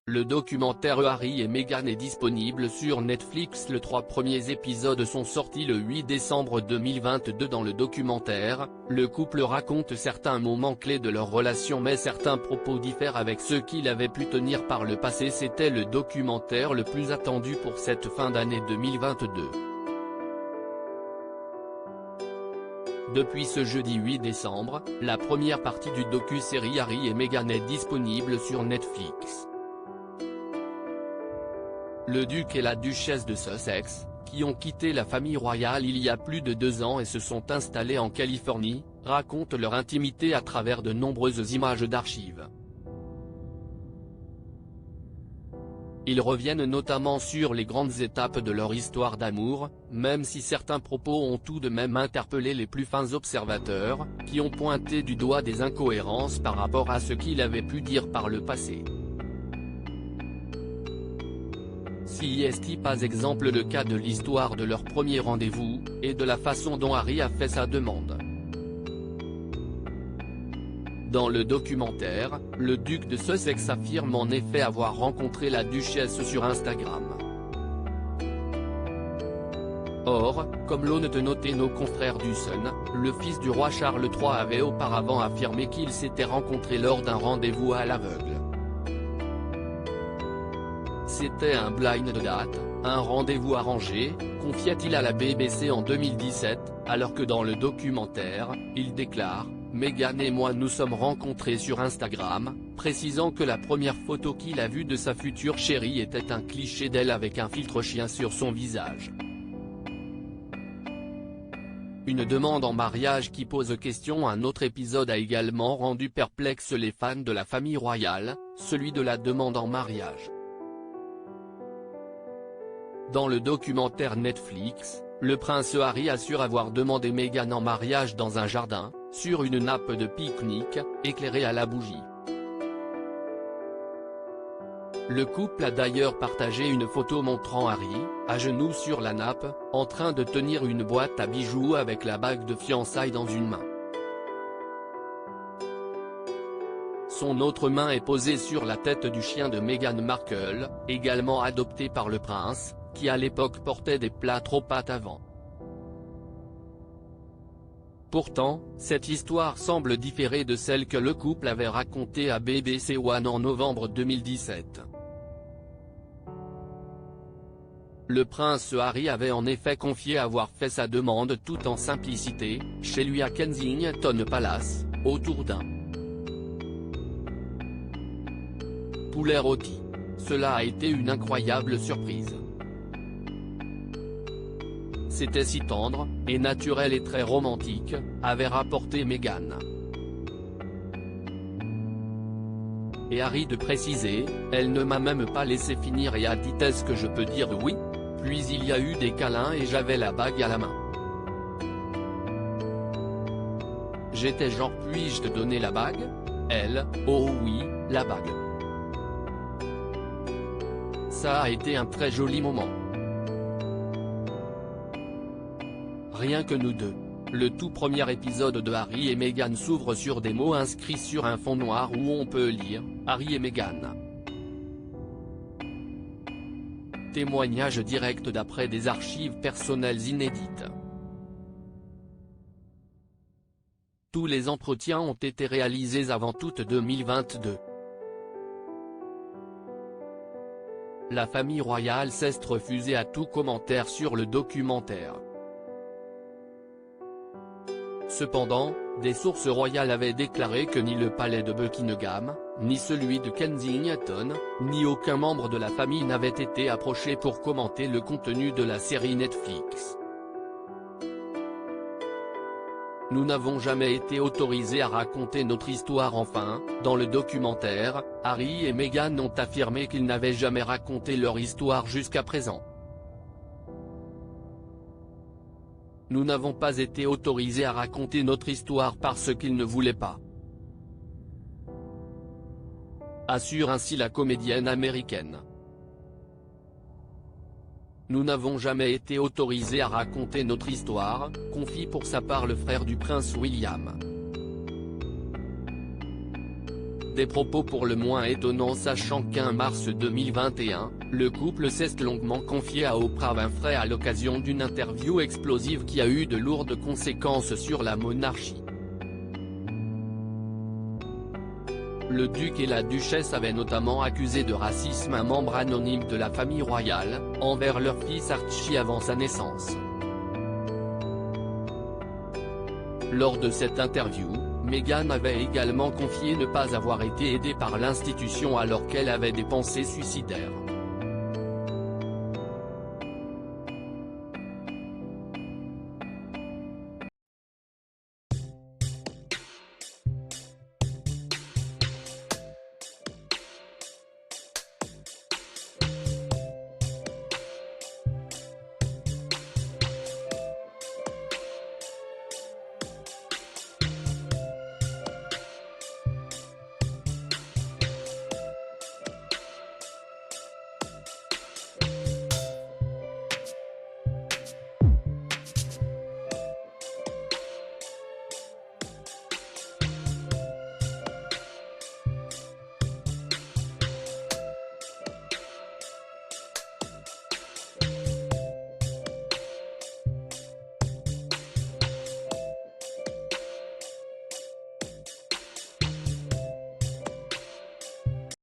Le documentaire Harry et Meghan est disponible sur Netflix. Les 3 premiers épisodes sont sortis le 8 décembre 2022. Dans le documentaire, le couple raconte certains moments clés de leur relation, mais certains propos diffèrent avec ceux qu'il avait pu tenir par le passé. C'était le documentaire le plus attendu pour cette fin d'année 2022. Depuis ce jeudi 8 décembre, la première partie du docu-série Harry et Meghan est disponible sur Netflix. Le duc et la duchesse de Sussex, qui ont quitté la famille royale il y a plus de 2 ans et se sont installés en Californie, racontent leur intimité à travers de nombreuses images d'archives. Ils reviennent notamment sur les grandes étapes de leur histoire d'amour, même si certains propos ont tout de même interpellé les plus fins observateurs, qui ont pointé du doigt des incohérences par rapport à ce qu'il avait pu dire par le passé. Si est pas exemple le cas de l'histoire de leur premier rendez-vous, et de la façon dont Harry a fait sa demande. Dans le documentaire, le duc de Sussex affirme en effet avoir rencontré la duchesse sur Instagram. Or, comme l'ont noté nos confrères du Sun, le fils du roi Charles III avait auparavant affirmé qu'ils s'étaient rencontrés lors d'un rendez-vous à l'aveugle. C'était un blind date, un rendez-vous arrangé, confiait-il à la BBC en 2017, alors que dans le documentaire, il déclare « Meghan et moi nous sommes rencontrés sur Instagram », précisant que la première photo qu'il a vue de sa future chérie était un cliché d'elle avec un filtre chien sur son visage. Une demande en mariage qui pose question. Un autre épisode a également rendu perplexes les fans de la famille royale, celui de la demande en mariage. Dans le documentaire Netflix, le prince Harry assure avoir demandé Meghan en mariage dans un jardin, sur une nappe de pique-nique, éclairée à la bougie. Le couple a d'ailleurs partagé une photo montrant Harry, à genoux sur la nappe, en train de tenir une boîte à bijoux avec la bague de fiançailles dans une main. Son autre main est posée sur la tête du chien de Meghan Markle, également adopté par le prince, qui à l'époque portait des plâtres aux pattes avant. Pourtant, cette histoire semble différer de celle que le couple avait racontée à BBC One en novembre 2017. Le prince Harry avait en effet confié avoir fait sa demande tout en simplicité, chez lui à Kensington Palace, autour d'un poulet rôti. Cela a été une incroyable surprise. C'était si tendre, et naturel et très romantique, avait rapporté Meghan. Et Harry de préciser, elle ne m'a même pas laissé finir et a dit est-ce que je peux dire oui? Puis il y a eu des câlins et j'avais la bague à la main. J'étais genre puis-je te donner la bague? Elle, oh oui, la bague. Ça a été un très joli moment. Rien que nous deux. Le tout premier épisode de Harry et Meghan s'ouvre sur des mots inscrits sur un fond noir où on peut lire « Harry et Meghan ». Témoignage direct d'après des archives personnelles inédites. Tous les entretiens ont été réalisés avant août 2022. La famille royale s'est refusée à tout commentaire sur le documentaire. Cependant, des sources royales avaient déclaré que ni le palais de Buckingham, ni celui de Kensington, ni aucun membre de la famille n'avait été approché pour commenter le contenu de la série Netflix. Nous n'avons jamais été autorisés à raconter notre histoire. Enfin, dans le documentaire, Harry et Meghan ont affirmé qu'ils n'avaient jamais raconté leur histoire jusqu'à présent. Nous n'avons pas été autorisés à raconter notre histoire parce qu'ils ne voulaient pas. Assure ainsi la comédienne américaine. Nous n'avons jamais été autorisés à raconter notre histoire, confie pour sa part le frère du prince William. Des propos pour le moins étonnants sachant qu'en mars 2021, le couple s'est longuement confié à Oprah Winfrey à l'occasion d'une interview explosive qui a eu de lourdes conséquences sur la monarchie. Le duc et la duchesse avaient notamment accusé de racisme un membre anonyme de la famille royale, envers leur fils Archie avant sa naissance. Lors de cette interview, Meghan avait également confié ne pas avoir été aidée par l'institution alors qu'elle avait des pensées suicidaires.